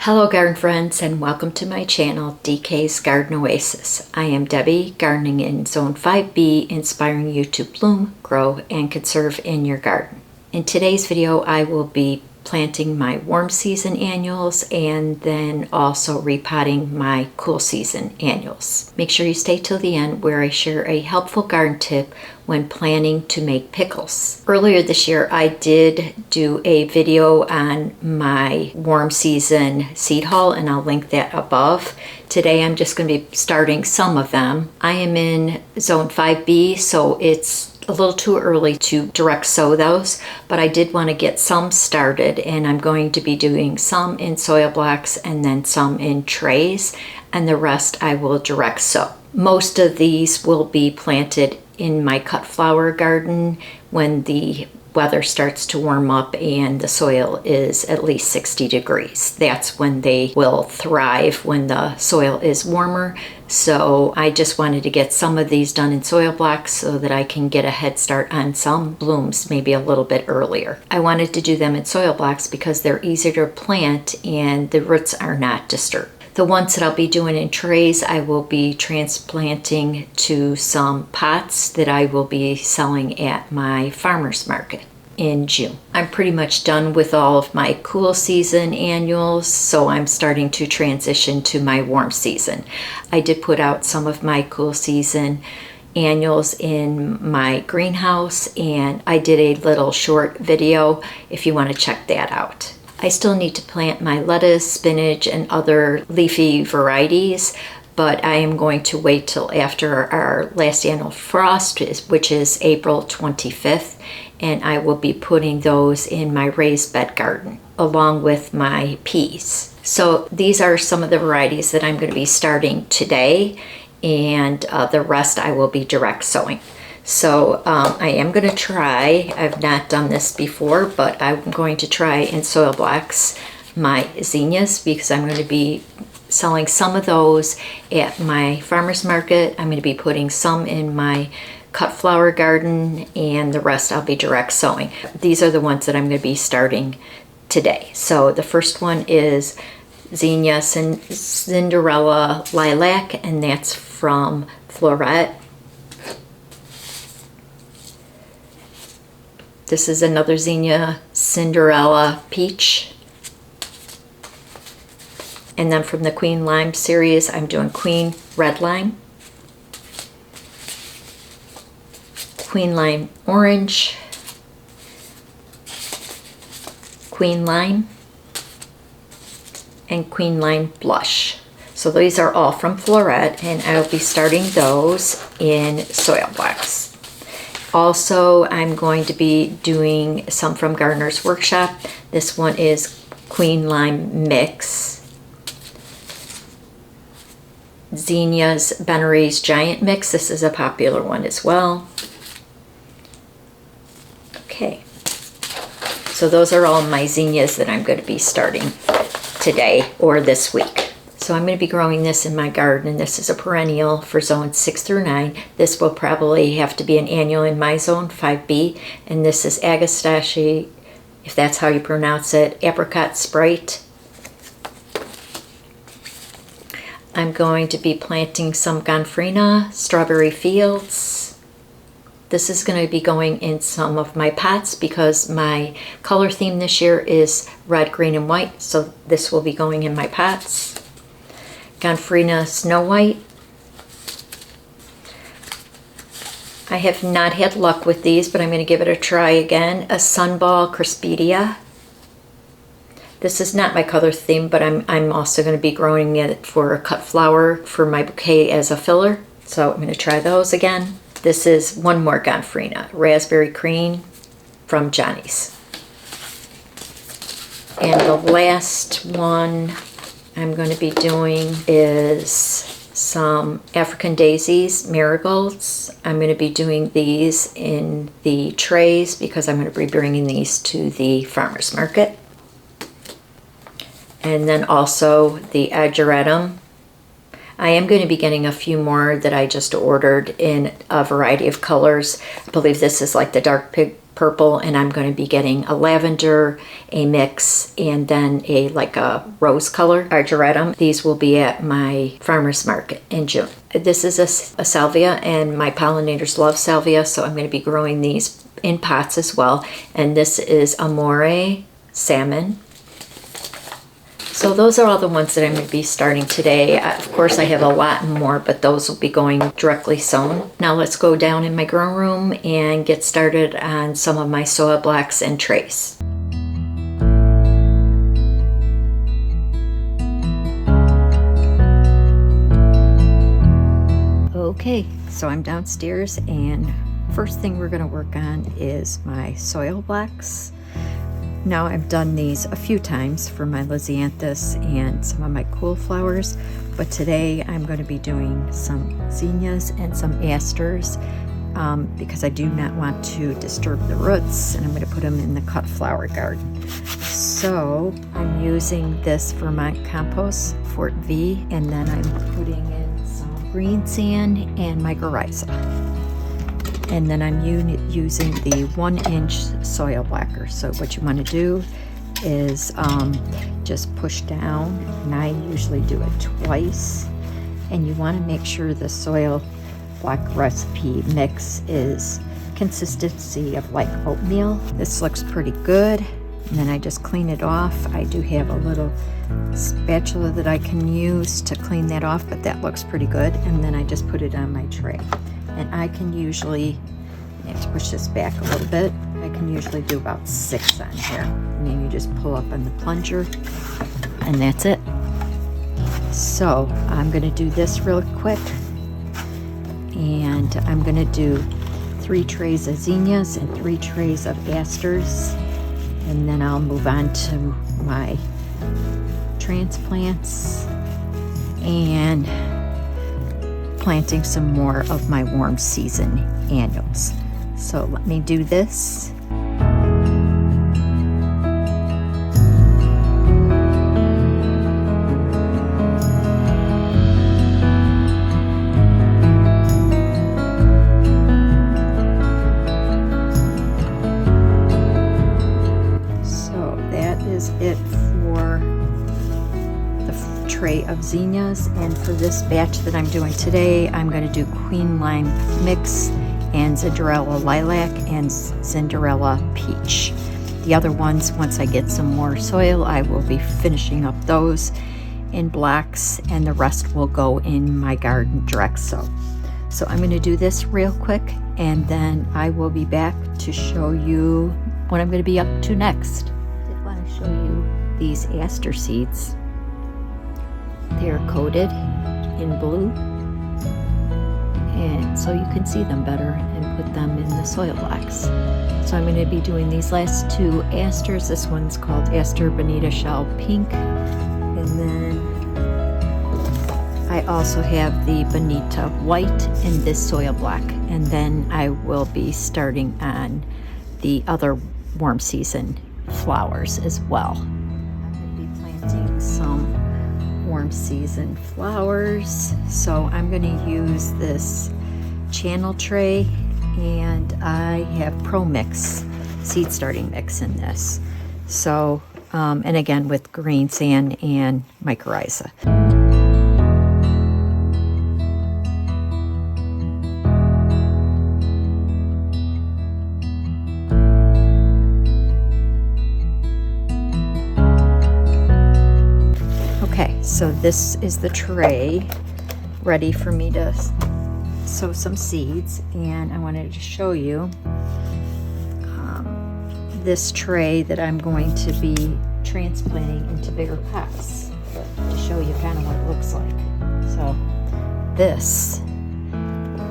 Hello garden friends and welcome to my channel DK's Garden Oasis. I am Debbie, gardening in Zone 5B, inspiring you to bloom, grow, and conserve in your garden. In today's video I will be planting my warm season annuals and then also repotting my cool season annuals. Make sure you stay till the end where I share a helpful garden tip when planning to make pickles. Earlier this year I did do a video on my warm season seed haul and I'll link that above. Today I'm just going to be starting some of them. I am in Zone 5B, so it's a little too early to direct sow those, but I did want to get some started, and I'm going to be doing some in soil blocks and then some in trays, and the rest I will direct sow. Most of these will be planted in my cut flower garden when the weather starts to warm up and the soil is at least 60 degrees. That's when they will thrive, when the soil is warmer. So I just wanted to get some of these done in soil blocks so that I can get a head start on some blooms maybe a little bit earlier. I wanted to do them in soil blocks because they're easier to plant and the roots are not disturbed. The ones that I'll be doing in trays, I will be transplanting to some pots that I will be selling at my farmer's market in June. I'm pretty much done with all of my cool season annuals, so I'm starting to transition to my warm season. I did put out some of my cool season annuals in my greenhouse, and I did a little short video if you want to check that out. I still need to plant my lettuce, spinach, and other leafy varieties, but I am going to wait till after our last annual frost, which is April 25th, and I will be putting those in my raised bed garden along with my peas. So these are some of the varieties that I'm going to be starting today, and the rest I will be direct sowing. So I am going to try, I've not done this before, but I'm going to try in soil blocks my zinnias because I'm going to be selling some of those at my farmer's market. I'm going to be putting some in my cut flower garden and the rest I'll be direct sowing. These are the ones that I'm going to be starting today. So the first one is Zinnia Cinderella Lilac, and that's from Floret. This is another Zinnia Cinderella Peach. And then from the Queen Lime series, I'm doing Queen Red Lime, Queen Lime Orange, Queen Lime, and Queen Lime Blush. So these are all from Floret, and I'll be starting those in soil blocks. Also, I'm going to be doing some from Gardener's Workshop. This one is Queen Lime Mix. Zinnia's Benary's Giant Mix. This is a popular one as well. Okay, so those are all my zinnias that I'm going to be starting today or this week. So I'm going to be growing this in my garden, and this is a perennial for zones 6 through 9. This will probably have to be an annual in my zone 5B, and this is Agastache, if that's how you pronounce it, Apricot Sprite. I'm going to be planting some Gomphrena, Strawberry Fields. This is going to be going in some of my pots because my color theme this year is red, green, and white, so this will be going in my pots. Gomphrena Snow White. I have not had luck with these, but I'm going to give it a try again. A Sunball Crispidia. This is not my color theme, but I'm also going to be growing it for a cut flower for my bouquet as a filler. So I'm going to try those again. This is one more Gomphrena, Raspberry Cream from Johnny's. And the last one I'm going to be doing is some African Daisies, Marigolds. I'm going to be doing these in the trays because I'm going to be bringing these to the farmer's market. And then also the Ageratum. I am going to be getting a few more that I just ordered in a variety of colors. I believe this is like the dark purple, and I'm going to be getting a lavender, a mix, and then like a rose color argyratum. These will be at my farmer's market in June. This is a salvia, and my pollinators love salvia, so I'm going to be growing these in pots as well. And this is Amore Salmon. So those are all the ones that I'm going to be starting today. Of course, I have a lot more, but those will be going directly sown. Now let's go down in my grow room and get started on some of my soil blocks and trays. Okay, so I'm downstairs, and first thing we're going to work on is my soil blocks. Now I've done these a few times for my lisianthus and some of my cool flowers, but today I'm going to be doing some zinnias and some asters because I do not want to disturb the roots, and I'm going to put them in the cut flower garden. So I'm using this Vermont compost, Fort V, and then I'm putting in some green sand and mycorrhiza. And then I'm using the 1-inch soil blocker. So what you want to do is just push down, and I usually do it twice. And you want to make sure the soil block recipe mix is consistency of like oatmeal. This looks pretty good. And then I just clean it off. I do have a little spatula that I can use to clean that off, but that looks pretty good. And then I just put it on my tray. And I can usually, I have to push this back a little bit, I can usually do about 6 on here. And then you just pull up on the plunger, and that's it. So I'm going to do this real quick, and I'm going to do 3 trays of zinnias and 3 trays of asters, and then I'll move on to my transplants and planting some more of my warm season annuals. So let me do this. So that is it for tray of zinnias, and for this batch that I'm doing today, I'm going to do Queen Lime Mix and Cinderella Lilac and Cinderella Peach. The other ones, once I get some more soil, I will be finishing up those in blocks, and the rest will go in my garden direct sow. So I'm going to do this real quick, and then I will be back to show you what I'm going to be up to next. I did want to show you these aster seeds. They are coated in blue, and so you can see them better and put them in the soil blocks. So I'm going to be doing these last 2 asters. This one's called Aster Bonita Shell Pink, and then I also have the Bonita White in this soil block, and then I will be starting on the other warm season flowers as well. I'm going to be planting some warm season flowers, so I'm going to use this channel tray, and I have Pro Mix seed starting mix in this. So and again with green sand and mycorrhiza. So this is the tray ready for me to sow some seeds, and I wanted to show you this tray that I'm going to be transplanting into bigger pots to show you kind of what it looks like. So this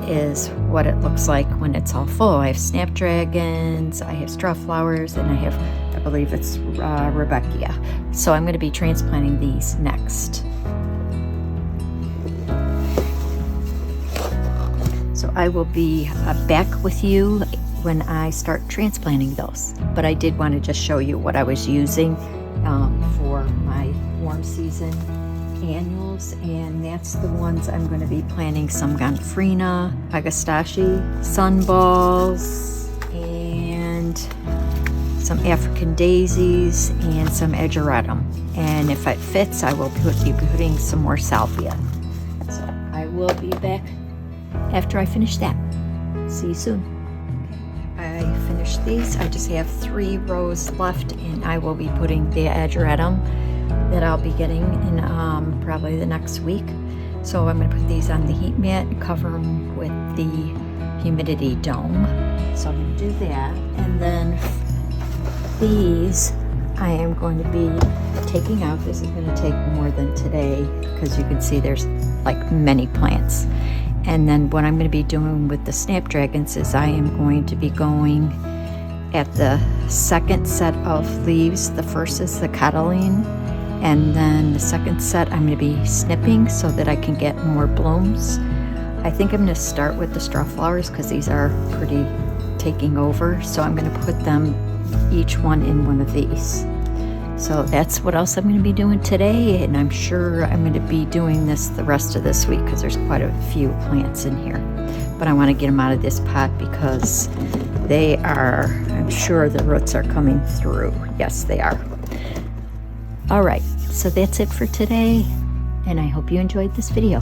is what it looks like when it's all full. I have snapdragons, I have straw flowers, and I have, I believe it's Rebecca. So I'm going to be transplanting these next. So I will be back with you when I start transplanting those. But I did want to just show you what I was using for my warm season annuals, and that's the ones I'm going to be planting: some Gonfrina, Agastache, Sunballs, and some African daisies, and some edgeretum. And if it fits, I will be putting some more salvia. So I will be back after I finish that. See you soon. I finished these. I just have 3 rows left, and I will be putting the edgeretum that I'll be getting in probably the next week. So I'm going to put these on the heat mat and cover them with the humidity dome. So I'm going to do that. And then these I am going to be taking out. This is going to take more than today because you can see there's like many plants. And then what I'm going to be doing with the snapdragons is I am going to be going at the second set of leaves. The first is the cotyledon, and then the second set I'm going to be snipping so that I can get more blooms. I think I'm going to start with the straw flowers because these are pretty taking over. So I'm going to put them each one in one of these. So that's what else I'm going to be doing today, and I'm sure I'm going to be doing this the rest of this week because there's quite a few plants in here. But I want to get them out of this pot because they are, I'm sure the roots are coming through. Yes, they are. All right, so that's it for today, and I hope you enjoyed this video.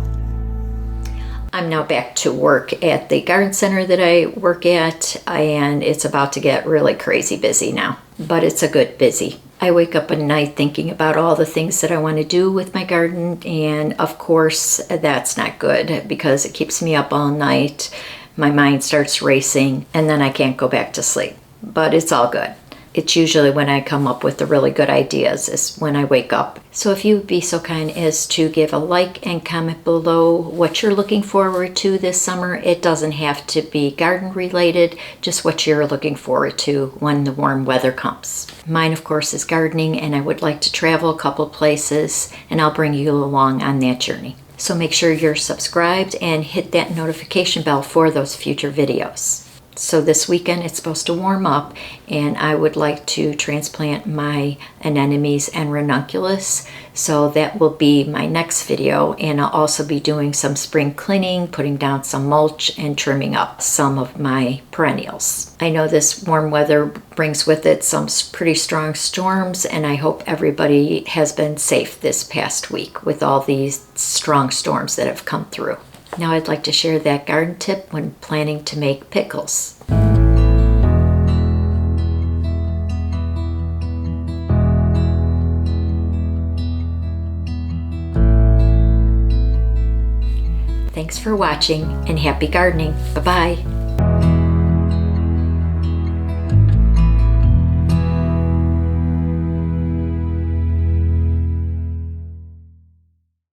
I'm now back to work at the garden center that I work at, and it's about to get really crazy busy now, but it's a good busy. I wake up at night thinking about all the things that I want to do with my garden, and of course that's not good because it keeps me up all night. My mind starts racing and then I can't go back to sleep, but it's all good. It's usually when I come up with the really good ideas is when I wake up. So if you would be so kind as to give a like and comment below what you're looking forward to this summer. It doesn't have to be garden related, just what you're looking forward to when the warm weather comes. Mine, of course, is gardening, and I would like to travel a couple places, and I'll bring you along on that journey. So make sure you're subscribed and hit that notification bell for those future videos. So this weekend it's supposed to warm up, and I would like to transplant my anemones and ranunculus. So that will be my next video, and I'll also be doing some spring cleaning, putting down some mulch, and trimming up some of my perennials. I know this warm weather brings with it some pretty strong storms, and I hope everybody has been safe this past week with all these strong storms that have come through. Now I'd like to share that garden tip when planning to make pickles. Thanks for watching, and happy gardening. Bye-bye.